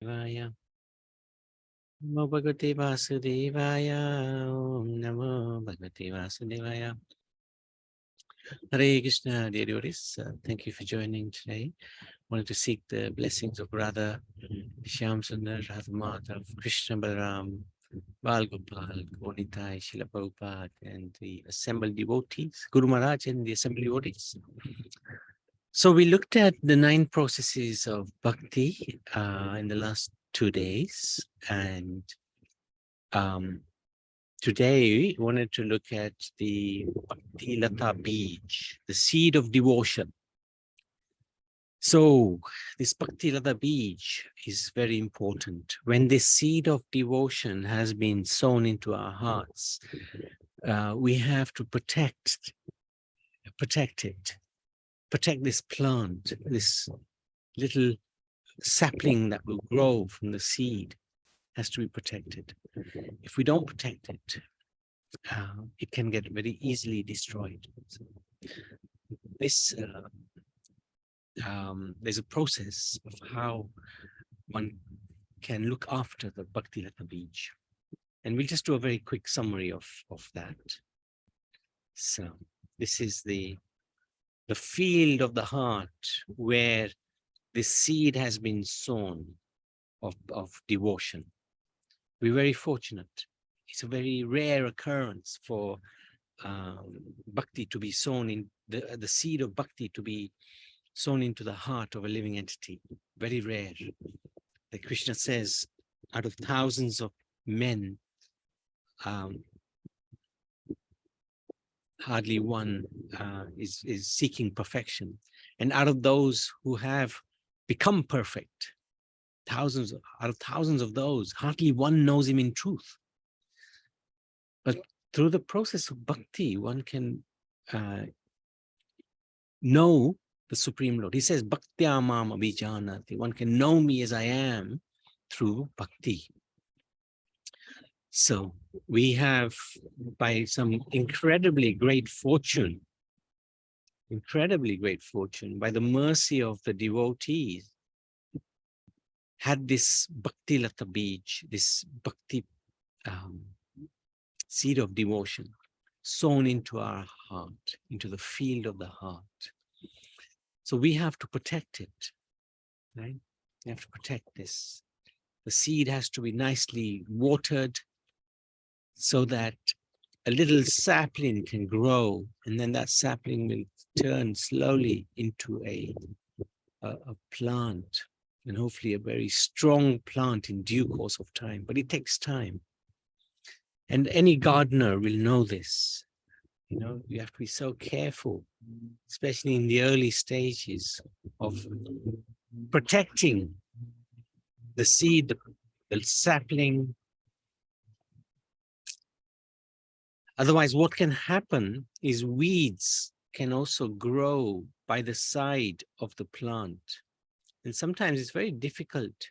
Vaya. Namo Bhagavate Vasudevaya. Om Namo Bhagavate Vasudevaya. Hare Krishna, dear devotees. Thank you for joining today. Wanted to seek the blessings of Radha, Shyam Sundar, Radha Madhav, Krishna Balaram, Bal Gopal, Gonitai, Srila Prabhupada, and the assembled devotees, Guru Maharaj and the assembled devotees. So we looked at the 9 processes of bhakti in the last 2 days, and today we wanted to look at the Bhakti-Lata Bhij, the seed of devotion. So this Bhakti-Lata Bhij is very important. When this seed of devotion has been sown into our hearts, we have to protect it, protect this plant, this little sapling that will grow from the seed has to be protected. If we don't protect it, it can get very easily destroyed. So this there's a process of how one can look after the Bhakti-Lata Bhij. And we'll just do a very quick summary of that. So this is the field of the heart where the seed has been sown of devotion. We're very fortunate. It's a very rare occurrence for bhakti to be sown in the seed of bhakti to be sown into the heart of a living entity. Very rare. Like Krishna says, out of thousands of men, hardly one is seeking perfection. And out of those who have become perfect, out of thousands of those, hardly one knows him in truth. But through the process of bhakti, one can know the Supreme Lord. He says, Bhaktya mam abhijanati. One can know me as I am through bhakti. So we have, by some incredibly great fortune, by the mercy of the devotees, had this Bhakti-Lata Bhij, this bhakti seed of devotion sown into our heart, into the field of the heart. So we have to protect it, right? We have to protect this. The seed has to be nicely watered so that a little sapling can grow, and then that sapling will turn slowly into a plant, and hopefully a very strong plant in due course of time. But it takes time. And any gardener will know this. You know, you have to be so careful, especially in the early stages of protecting the seed, the sapling. Otherwise, what can happen is weeds can also grow by the side of the plant. And sometimes it's very difficult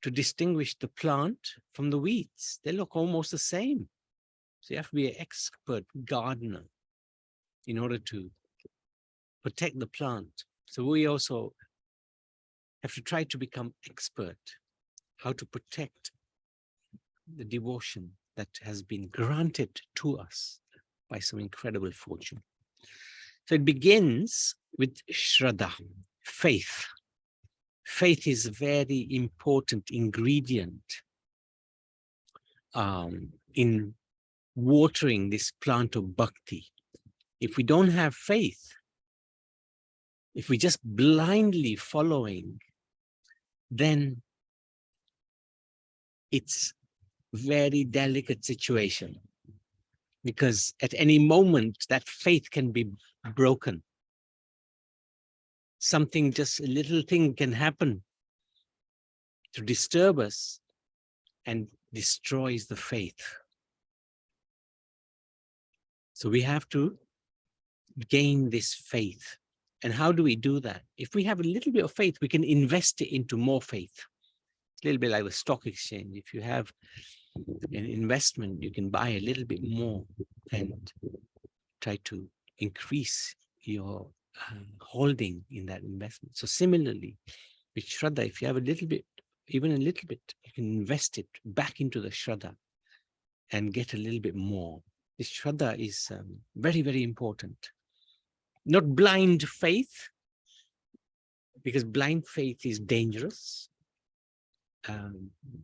to distinguish the plant from the weeds. They look almost the same. So you have to be an expert gardener in order to protect the plant. So we also have to try to become expert how to protect the devotion that has been granted to us by some incredible fortune. So it begins with Shraddha, faith. Faith is a very important ingredient in watering this plant of bhakti. If we don't have faith, if we just blindly following, then it's very delicate situation, because at any moment that faith can be broken. Something, just a little thing can happen to disturb us and destroys the faith. So we have to gain this faith. And how do we do that? If we have a little bit of faith, we can invest it into more faith. It's a little bit like the stock exchange. If you have an investment, you can buy a little bit more and try to increase your holding in that investment. So similarly, with Shraddha, if you have a little bit, even a little bit, you can invest it back into the Shraddha and get a little bit more. This Shraddha is very, very important. Not blind faith, because blind faith is dangerous.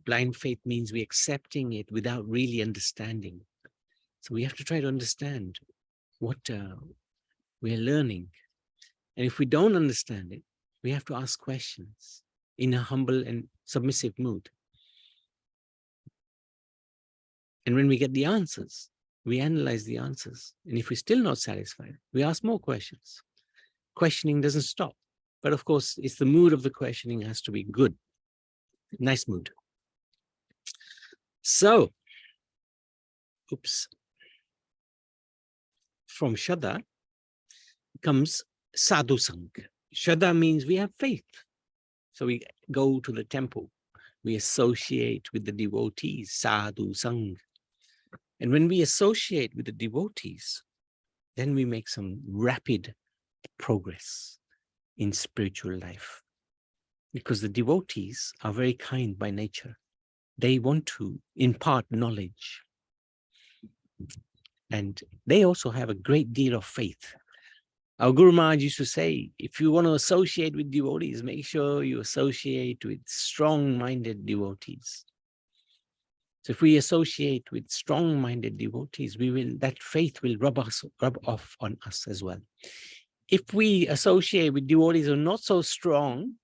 Blind faith means we're accepting it without really understanding. So we have to try to understand what we're learning. And if we don't understand it, we have to ask questions in a humble and submissive mood. And when we get the answers, we analyze the answers. And if we're still not satisfied, we ask more questions. Questioning doesn't stop. But of course, it's the mood of the questioning has to be good. Nice mood. So, from Shraddha comes Sadhu Sang. Shraddha means we have faith. So we go to the temple. We associate with the devotees, Sadhu Sang. And when we associate with the devotees, then we make some rapid progress in spiritual life. Because the devotees are very kind by nature. They want to impart knowledge. And they also have a great deal of faith. Our Guru Maharaj used to say, if you want to associate with devotees, make sure you associate with strong-minded devotees. So if we associate with strong-minded devotees, that faith will rub off on us as well. If we associate with devotees who are not so strong,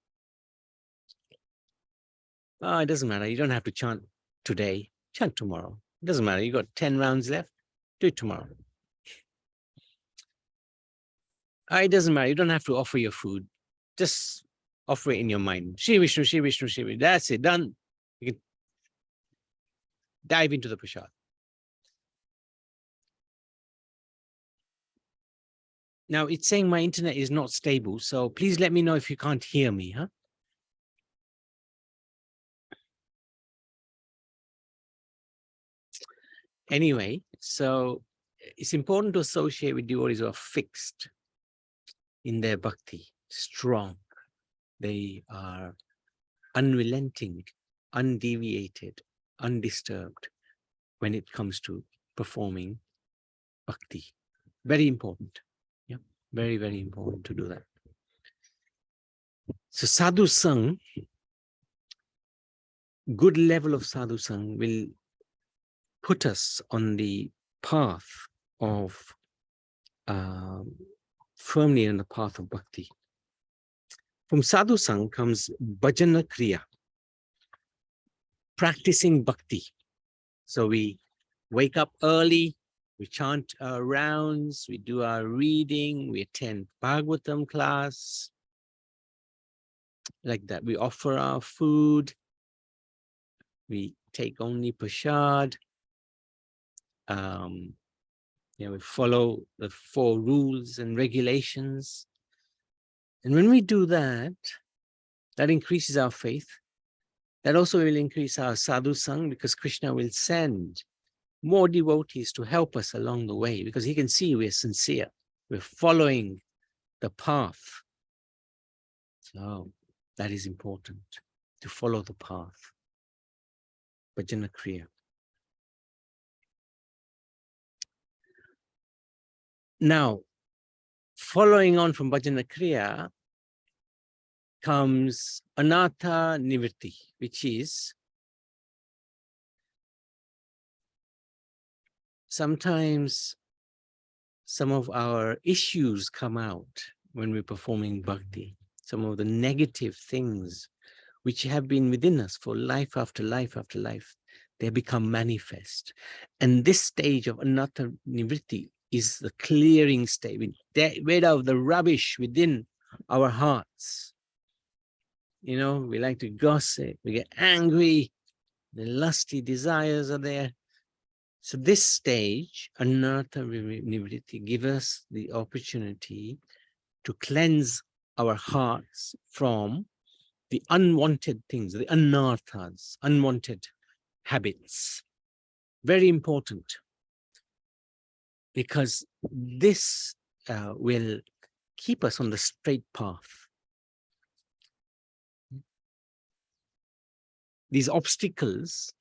it doesn't matter. You don't have to chant today, chant tomorrow. It doesn't matter. You got 10 rounds left, do it tomorrow. It doesn't matter. You don't have to offer your food. Just offer it in your mind. Shri Vishnu, Shri Vishnu, Shri Vishnu. That's it, done. You can dive into the prasad. Now, it's saying my internet is not stable, so please let me know if you can't hear me, huh? Anyway, so it's important to associate with devotees who are fixed in their bhakti, strong. They are unrelenting, undeviated, undisturbed when it comes to performing bhakti. Very important. Yeah, very, very important to do that. So sadhu sang, good level of sadhu sang will put us on the path of, firmly on the path of bhakti. From sadhu sang comes bhajana kriya, practicing bhakti. So we wake up early, we chant our rounds, we do our reading, we attend Bhagavatam class, like that. We offer our food, we take only prasad, we follow the 4 rules and regulations. And when we do that, that increases our faith. That also will increase our sadhu sang, because Krishna will send more devotees to help us along the way, because he can see we're sincere. We're following the path. So that is important, to follow the path. Bhajana Kriya. Now, following on from Bhajana Kriya comes Anatha Nivritti, which is sometimes some of our issues come out when we're performing bhakti, some of the negative things which have been within us for life after life after life, they become manifest. And this stage of Anatha Nivritti is the clearing stage. We get rid of the rubbish within our hearts. You know, we like to gossip, we get angry, the lusty desires are there. So this stage, Anatha Nivritti, gives us the opportunity to cleanse our hearts from the unwanted things, the anarthas, unwanted habits. Very important, because this will keep us on the straight path. these obstacles,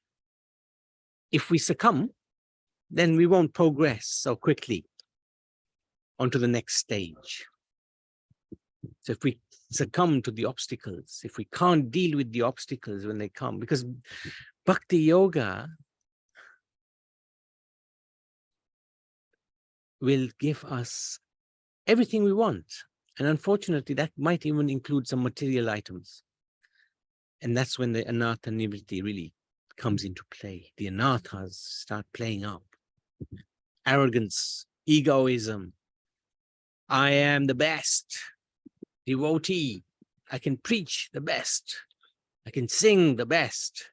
if we succumb, then we won't progress so quickly onto the next stage. So if we succumb to the obstacles, if we can't deal with the obstacles when they come, because Bhakti Yoga will give us everything we want. And unfortunately, that might even include some material items. And that's when the anartha nivritti really comes into play. The anarthas start playing up. Arrogance, egoism. I am the best devotee. I can preach the best. I can sing the best.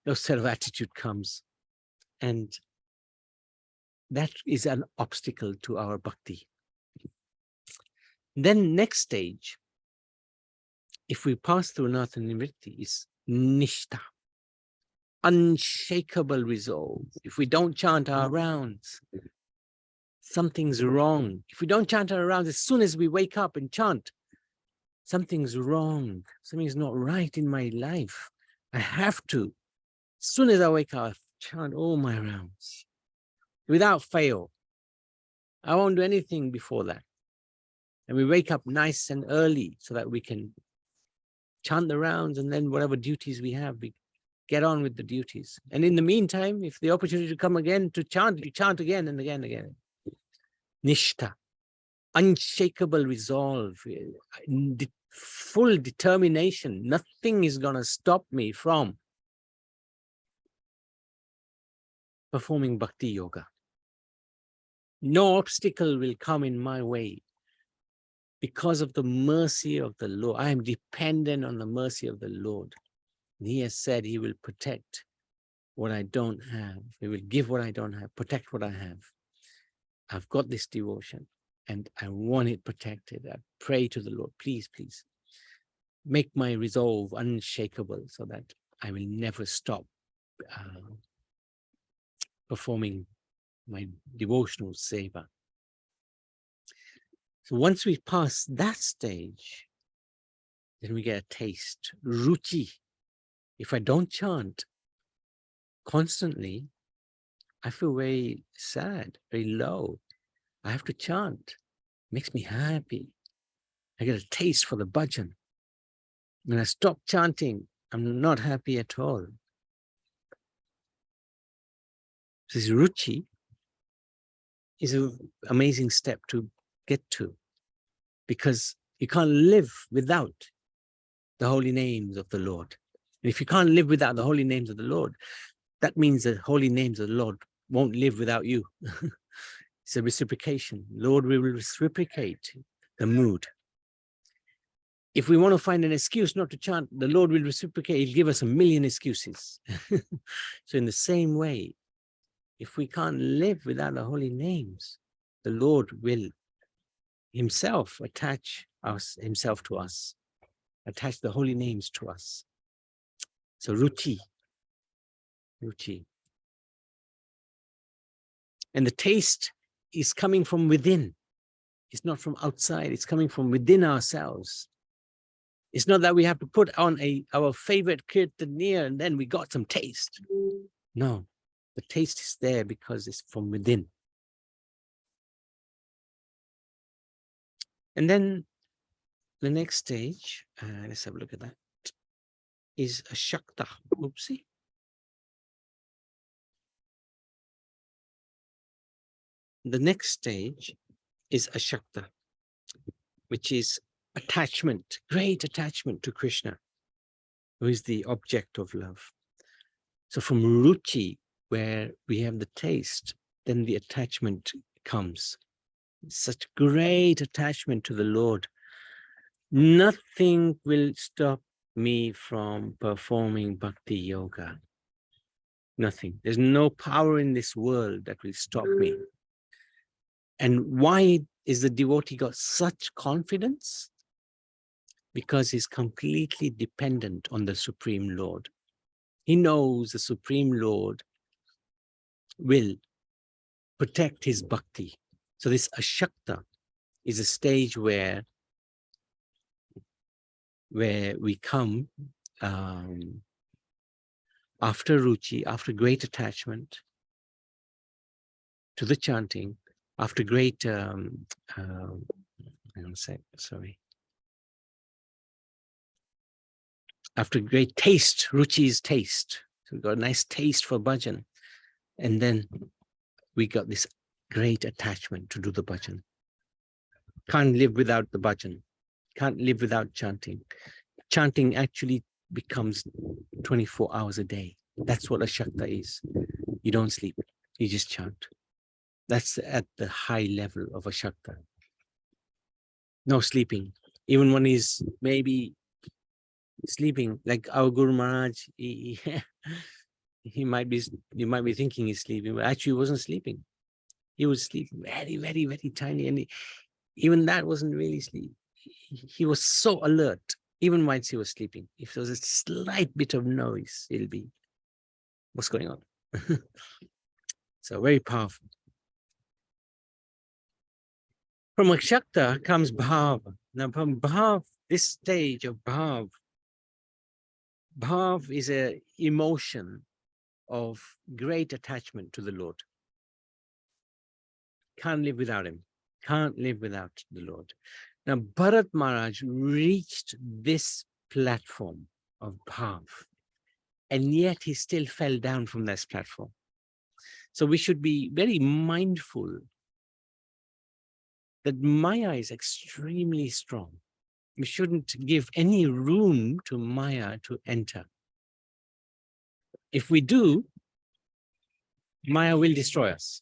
Those sort of attitude comes. And that is an obstacle to our bhakti. Then next stage, if we pass through anartha nivritti, is nishtha. Unshakable resolve. If we don't chant our rounds, something's wrong. If we don't chant our rounds, as soon as we wake up and chant, something's wrong. Something's not right in my life. I have to. As soon as I wake up, I chant all my rounds without fail. I won't do anything before that. And we wake up nice and early so that we can chant the rounds, and then whatever duties we have, we get on with the duties. And in the meantime, if the opportunity to come again to chant, you chant again and again and again. Nishtha, unshakable resolve, full determination. Nothing is going to stop me from performing bhakti yoga. No obstacle will come in my way because of the mercy of the Lord. I am dependent on the mercy of the Lord. And he has said he will protect what I don't have. He will give what I don't have, protect what I have. I've got this devotion and I want it protected. I pray to the Lord, please, please make my resolve unshakable so that I will never stop performing my devotional seva. So once we pass that stage, then we get a taste, ruchi. If I don't chant constantly, I feel very sad, very low. I have to chant. It makes me happy. I get a taste for the bhajan. When I stop chanting, I'm not happy at all. This ruchi is an amazing step to get to, because you can't live without the holy names of the Lord. And if you can't live without the holy names of the Lord, that means the holy names of the Lord won't live without you. It's a reciprocation. Lord will reciprocate the mood. If we want to find an excuse not to chant, the Lord will reciprocate. He'll give us a million excuses. So in the same way, if we can't live without the holy names, the Lord will himself attach himself to us, attach the holy names to us. So ruchi. And the taste is coming from within. It's not from outside. It's coming from within ourselves. It's not that we have to put on our favorite kirtaniya and then we got some taste. No, the taste is there because it's from within. And then the next stage, let's have a look at that, is a shakta. Oopsie. The next stage is a shakta, which is attachment, great attachment to Krishna, who is the object of love. So from ruchi, where we have the taste, then the attachment comes. Such great attachment to the Lord. Nothing will stop me from performing bhakti yoga. Nothing. There's no power in this world that will stop me. And why is the devotee got such confidence? Because he's completely dependent on the Supreme Lord. He knows the Supreme Lord will protect his bhakti. So this ashakta is a stage where we come after ruchi, after great attachment to the chanting, after great, hang on a sec, sorry. After great taste, ruchi is taste. So we got a nice taste for bhajan. And then we got this great attachment to do the bhajan. Can't live without the bhajan. Can't live without chanting. Chanting actually becomes 24 hours a day. That's what a Shakta is. You don't sleep, you just chant. That's at the high level of a Shakta. No sleeping. Even when he's maybe sleeping, like our Guru Maharaj, he might be, you might be thinking he's sleeping, but actually he wasn't sleeping. He was sleeping very, very, very tiny. And even that wasn't really sleep. He was so alert, even whilst he was sleeping. If there was a slight bit of noise, it'll be, what's going on? So very powerful. From Akshakta comes Bhav. Now from Bhav, this stage of Bhav, Bhav is an emotion of great attachment to the Lord. Can't live without him. Can't live without the Lord. Now Bharat Maharaj reached this platform of Bhav, and yet he still fell down from this platform. So we should be very mindful that Maya is extremely strong. We shouldn't give any room to Maya to enter. If we do, Maya will destroy us.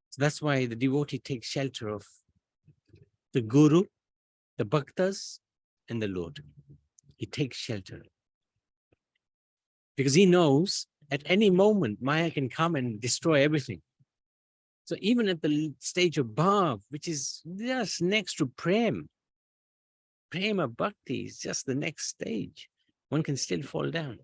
So that's why the devotee takes shelter of the Guru, the Bhaktas, and the Lord. He takes shelter. Because he knows at any moment Maya can come and destroy everything. So even at the stage of Bhav, which is just next to Prem, Prema Bhakti is just the next stage. One can still fall down.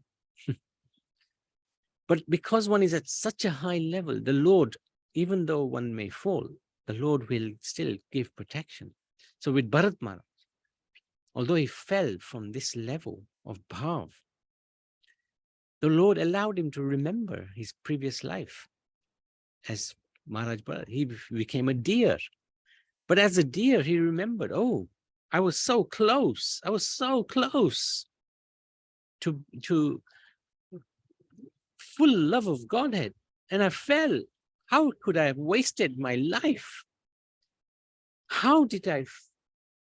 But because one is at such a high level, the Lord, even though one may fall, the Lord will still give protection. So with Bharat Maharaj, although he fell from this level of Bhav, the Lord allowed him to remember his previous life as Maharaj Bharat. He became a deer. But as a deer, he remembered, oh, I was so close. I was so close to full love of Godhead. And I fell. How could I have wasted my life? How did I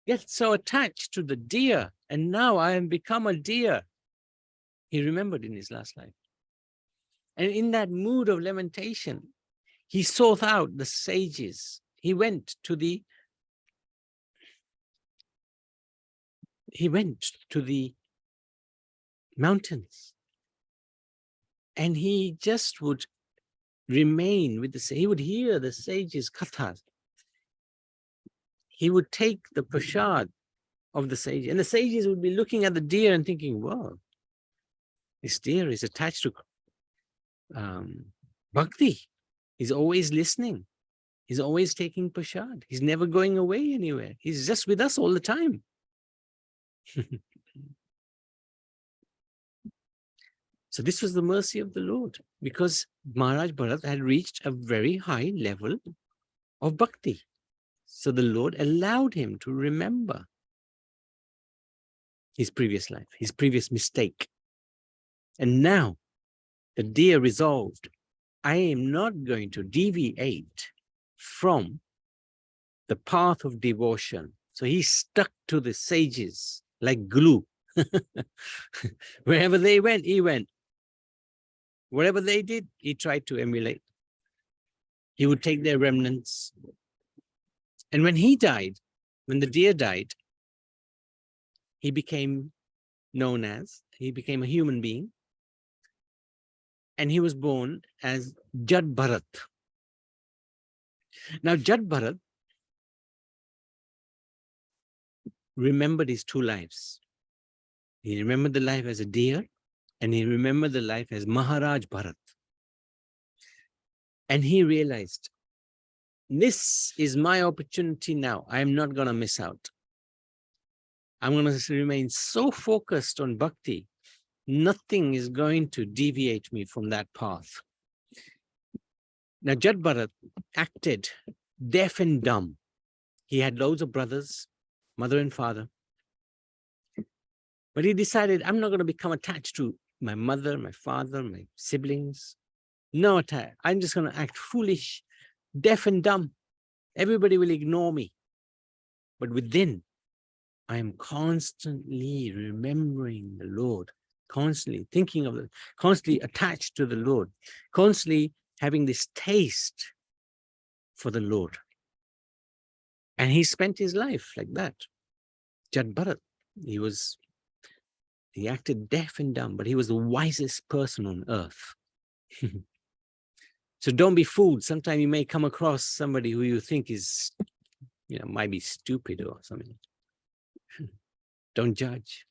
get so attached to the deer? And now I am become a deer. He remembered in his last life. And in that mood of lamentation, he sought out the sages. He went to the mountains. And he just would remain with he would hear the sages' kathas. He would take the prasad of the sages, and the sages would be looking at the deer and thinking, wow, this deer is attached to bhakti. He's always listening. He's always taking prasad. He's never going away anywhere. He's just with us all the time. So this was the mercy of the Lord, because Maharaj Bharat had reached a very high level of bhakti. So the Lord allowed him to remember his previous life, his previous mistake. And now the deer resolved, I am not going to deviate from the path of devotion. So he stuck to the sages like glue. Wherever they went, he went. Whatever they did, he tried to emulate. He would take their remnants. And when he died, when the deer died, he became known as, he became a human being. And he was born as Jad Bharat. Now, Jad Bharat remembered his two lives. He remembered the life as a deer, and he remembered the life as Maharaj Bharat. And he realized, this is my opportunity now. I am not going to miss out. I'm going to remain so focused on bhakti, nothing is going to deviate me from that path. Now, Jad Bharat acted deaf and dumb. He had loads of brothers, mother and father. But he decided, I'm not going to become attached to my mother, my father, my siblings. No, I'm just going to act foolish, deaf and dumb. Everybody will ignore me. But within, I am constantly remembering the Lord, constantly thinking of it, constantly attached to the Lord, constantly having this taste for the Lord. And he spent his life like that. Jad Bharat, he acted deaf and dumb, but he was the wisest person on earth. So don't be fooled. Sometimes you may come across somebody who you think is, might be stupid or something. Don't judge.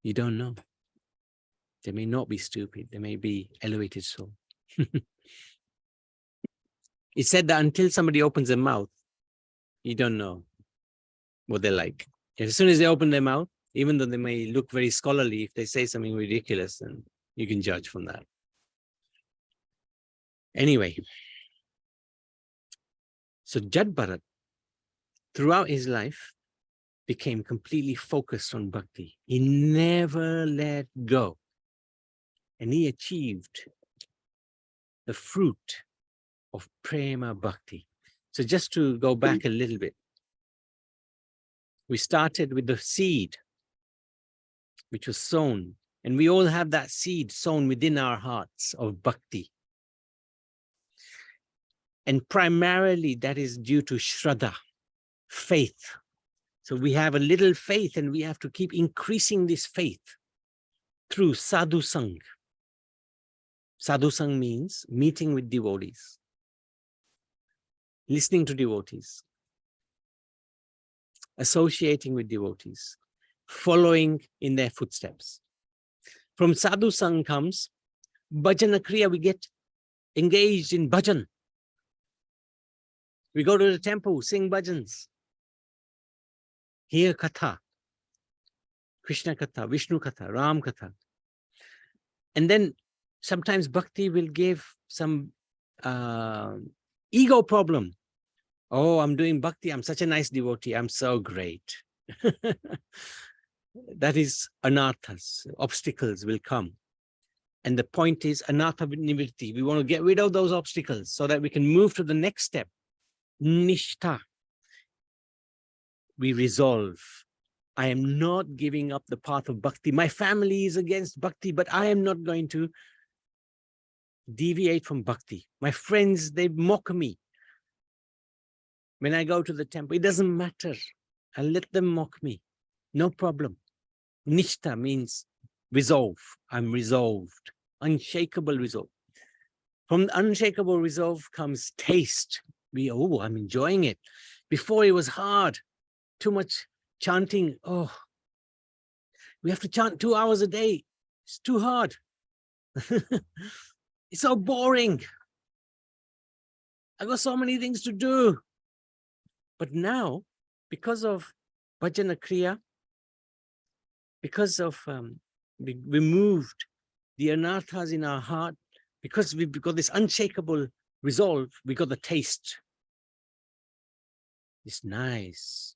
You don't know. They may not be stupid. They may be elevated soul. It's said that until somebody opens their mouth, you don't know what they're like. As soon as they open their mouth, even though they may look very scholarly, if they say something ridiculous, then you can judge from that. Anyway, so Jad Bharat, throughout his life, became completely focused on bhakti. He never let go. And he achieved the fruit of prema bhakti. So just to go back a little bit, we started with the seed, which was sown. And we all have that seed sown within our hearts of bhakti. And primarily that is due to shraddha, faith. So we have a little faith and we have to keep increasing this faith through sadhu sang. Sadhu sang means meeting with devotees, listening to devotees, associating with devotees, following in their footsteps. From sadhu sang comes bhajana kriya. We get engaged in bhajan. We go to the temple, sing bhajans, hear katha, Krishna katha, Vishnu katha, Ram katha. And then sometimes bhakti will give some ego problem. Oh, I'm doing bhakti. I'm such a nice devotee. I'm so great. That is anarthas. Obstacles will come. And the point is anartha nivritti. We want to get rid of those obstacles so that we can move to the next step. Nishtha. We resolve. I am not giving up the path of bhakti. My family is against bhakti, but I am not going to deviate from bhakti. My friends, they mock me when I go to the temple. It doesn't matter. I let them mock me. No problem. Nishtha means resolve. I'm resolved. Unshakable resolve. From the unshakable resolve comes taste. I'm enjoying it. Before it was hard. Too much chanting. Oh, we have to chant 2 hours a day. It's too hard. It's so boring. I got so many things to do. But now, because of bhajana kriya, because of we removed the anarthas in our heart, because we've got this unshakable resolve, we got the taste. It's nice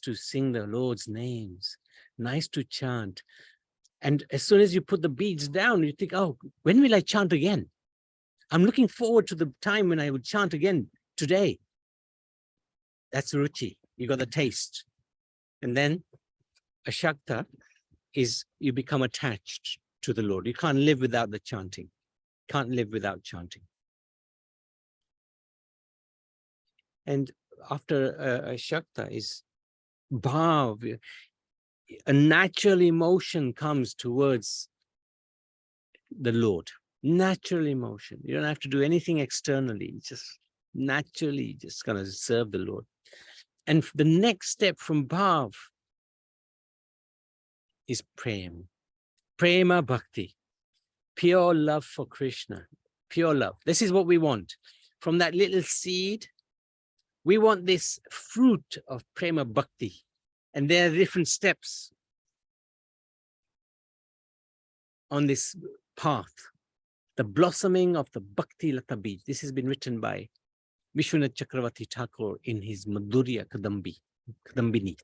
to sing the Lord's names, nice to chant. And as soon as you put the beads down, you think, oh, when will I chant again? I'm looking forward to the time when I would chant again today. That's ruchi. You got the taste. And then ashakta is you become attached to the Lord. You can't live without the chanting. Can't live without chanting. And after ashakta is bhav. A natural emotion comes towards the Lord. Natural emotion. You don't have to do anything externally. Just naturally just gonna serve the Lord. And the next step from bhav is prema. Prema bhakti. Pure love for Krishna. Pure love. This is what we want. From that little seed, we want this fruit of prema bhakti And there are different steps on this path. The blossoming of the Bhakti-Lata Bhij. This has been written by Vishwanath Chakravarti Thakur in his Madhurya Kadambini.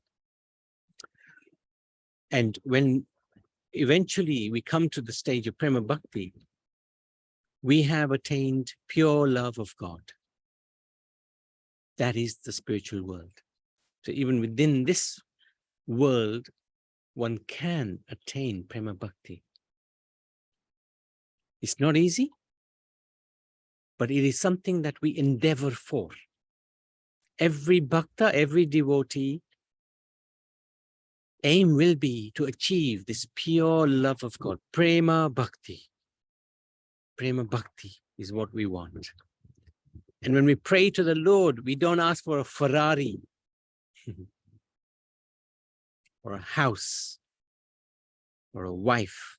And when eventually we come to the stage of Prema Bhakti, we have attained pure love of God. That is the spiritual world. So even within this world, one can attain Prema Bhakti. It's not easy, but it is something that we endeavor for. Every bhakta, every devotee, aim will be to achieve this pure love of God. Prema Bhakti. Prema Bhakti is what we want. And when we pray to the Lord, we don't ask for a Ferrari or a house or a wife.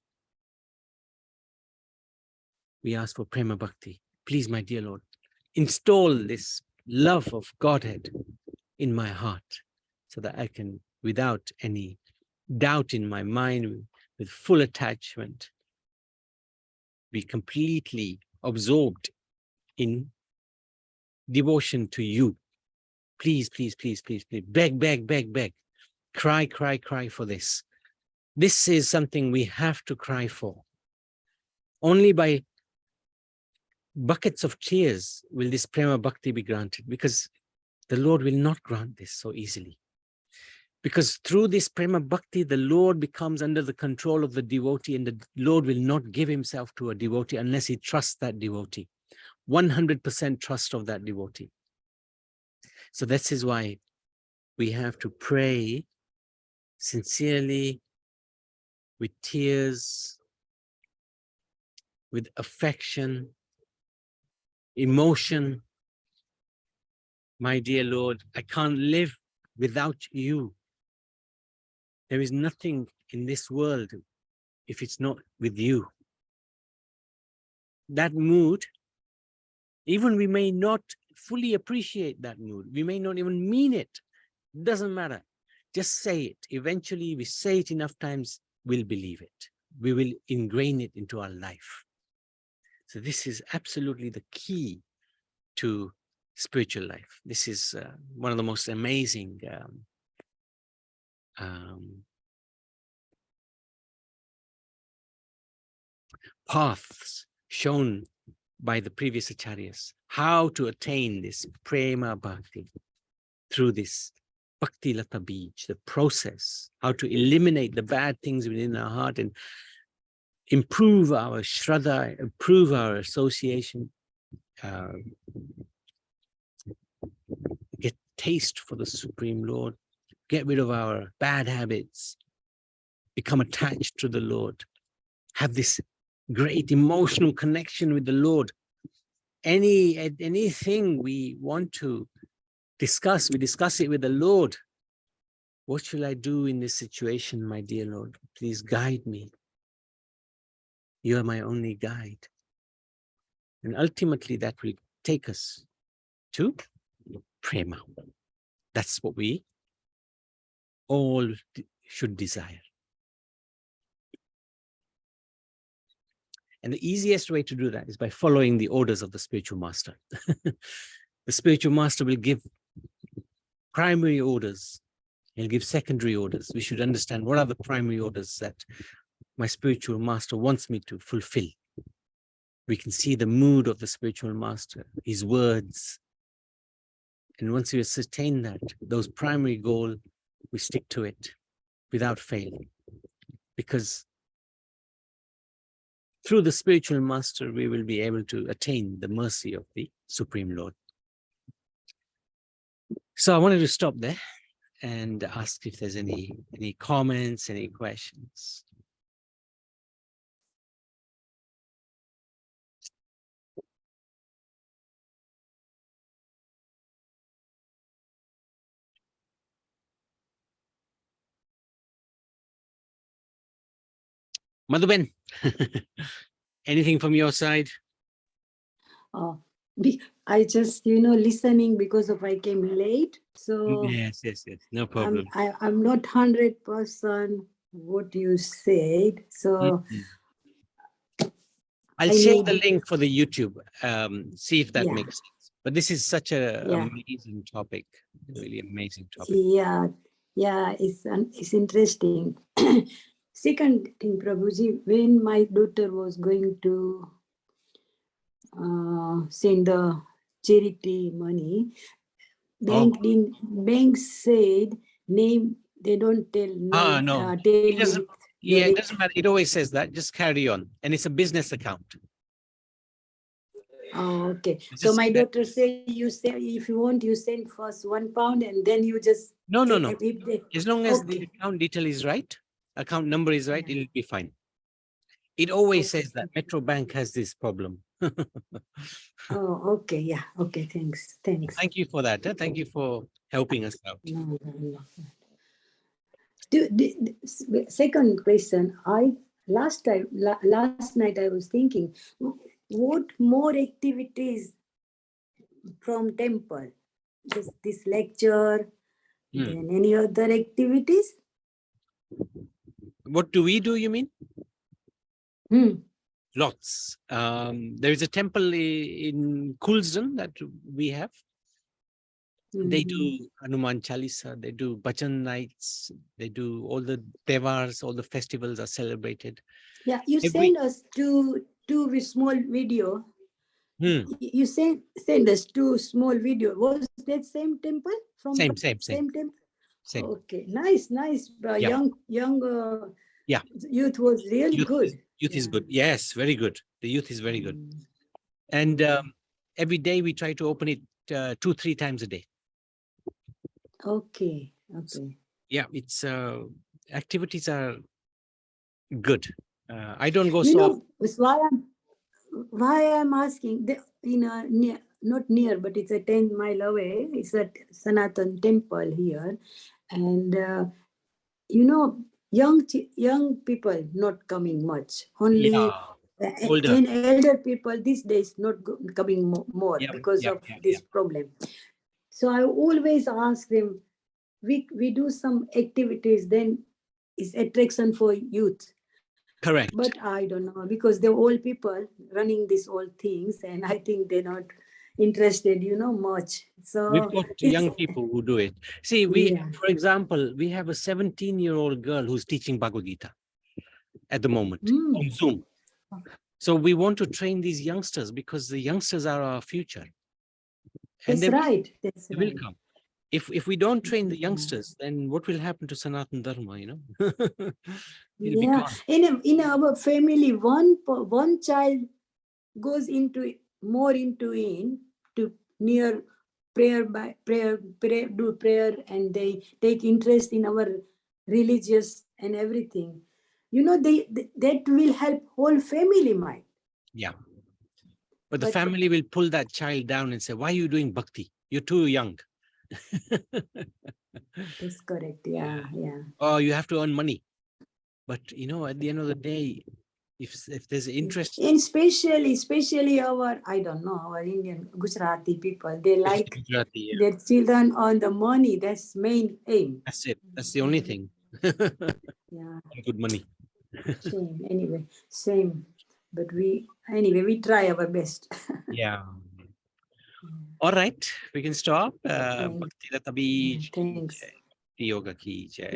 We ask for Prema Bhakti. Please, my dear Lord, install this love of Godhead in my heart so that I can, without any doubt in my mind, with full attachment, be completely absorbed in devotion to you. Please, please, please, please, please, beg, beg, beg, beg. Cry, cry, cry for this. This is something we have to cry for. Only by buckets of tears will this Prema Bhakti be granted, because the Lord will not grant this so easily. Because through this Prema Bhakti, the Lord becomes under the control of the devotee, and the Lord will not give himself to a devotee unless he trusts that devotee. 100% trust of that devotee. So this is why we have to pray sincerely, with tears, with affection, emotion. My dear Lord, I can't live without you. There is nothing in this world if it's not with you. That mood, even we may not fully appreciate that mood. We may not even mean it. Doesn't matter. Just say it. Eventually, we say it enough times, we'll believe it. We will ingrain it into our life. So this is absolutely the key to spiritual life. This is one of the most amazing paths shown by the previous acharyas, how to attain this Prema Bhakti through this Bhakti-Lata Bhij, the process, how to eliminate the bad things within our heart and improve our Shraddha, improve our association, get taste for the Supreme Lord, get rid of our bad habits, become attached to the Lord, have this great emotional connection with the Lord. Anything we want to discuss, we discuss it with the Lord. What shall I do in this situation, my dear Lord? Please guide me. You are my only guide. And ultimately that will take us to Prema. That's what we all should desire. And the easiest way to do that is by following the orders of the spiritual master. The spiritual master will give primary orders. He'll give secondary orders. We should understand what are the primary orders that my spiritual master wants me to fulfill. We can see the mood of the spiritual master, his words. And once we ascertain that, those primary goals, we stick to it without fail. Because through the spiritual master, we will be able to attain the mercy of the Supreme Lord. So I wanted to stop there and ask if there's any comments, any questions. Madhuben, anything from your side? I just, listening because of I came late. So Yes, no problem. I'm not 100% what you said. So Mhm. I'll I share need, the link for the YouTube. See if that yeah, makes sense. But this is such a yeah, amazing topic, really amazing topic. yeah, yeah. It's interesting. Second thing, Prabhuji, when my daughter was going to send the charity money, Oh, bank said name. They don't tell name. no, Tell it doesn't. the Yeah, it doesn't matter. It always says that. Just carry on, and it's a business account. Oh, okay. So Just my say that. daughter say you say if you want you send first £1 and then you just No. if they, As long as the okay, account detail is right, account number is right, it'll be fine. It always says that. okay. Metro Bank has this problem. Oh, okay, yeah, okay. Thanks. Thank you for that. Thank you for helping us out. No. Second question. Last night I was thinking, what more activities from temple? Just this lecture, Hmm. then any other activities? What do we do, you mean? Hmm. Lots. There is a temple in Kulsden that we have. They Mm-hmm. do Hanuman Chalisa, they do bhajan nights, they do all the devars, all the festivals are celebrated. Yeah, you Every send us two with small video. hmm, You send us two small video. Was that same temple from same temple? same. Okay, nice. Yeah, Young yeah. youth was really good. Youth is Yeah. good. Yes, very good. The youth is very good. Mm, And mm. every day we try to open it 2-3 times a day. Okay. Yeah, it's activities are good. I don't go You so often. know, it's why I'm asking. Near, not near, but it's a 10 mile away. It's a Sanatana temple here, and young people not coming much, only Yeah, older. and elder people these days not coming more Yeah, because of this problem. So I always ask them, we do some activities, then it's attraction for youth. But correct. I don't know, because they're old people running these old things, and I think they're not interested much. We've So got it's, young people who do it. See, yeah. for example, we have a 17-year-old girl who's teaching Bhagavad Gita at the moment on Mm, Zoom. So we want to train these youngsters because the youngsters are our future, and that's right. That's they will right. come. If we don't train the Yeah. youngsters, then what will happen to Sanatana Dharma? It'll be Yeah, gone. in our family, one child goes into near prayer, do prayer, and they take interest in our religious and everything. That will help whole family mind. Yeah, but the But family will pull that child down and say, "Why are you doing bhakti? You're too young." that's correct. Yeah. Yeah. Oh, you have to earn money. But at the end of the day, if there's interest, And especially our, I don't know, our Indian Gujarati people, they especially like Gujarati, yeah, their children on the money. That's main aim. that's it. That's the only thing. Yeah, Good money. same. Anyway, same. But we try our best. Yeah. All right, we can stop. Thanks. Bhakti-Lata Bhij ki Thanks. jai. Yoga ki jai.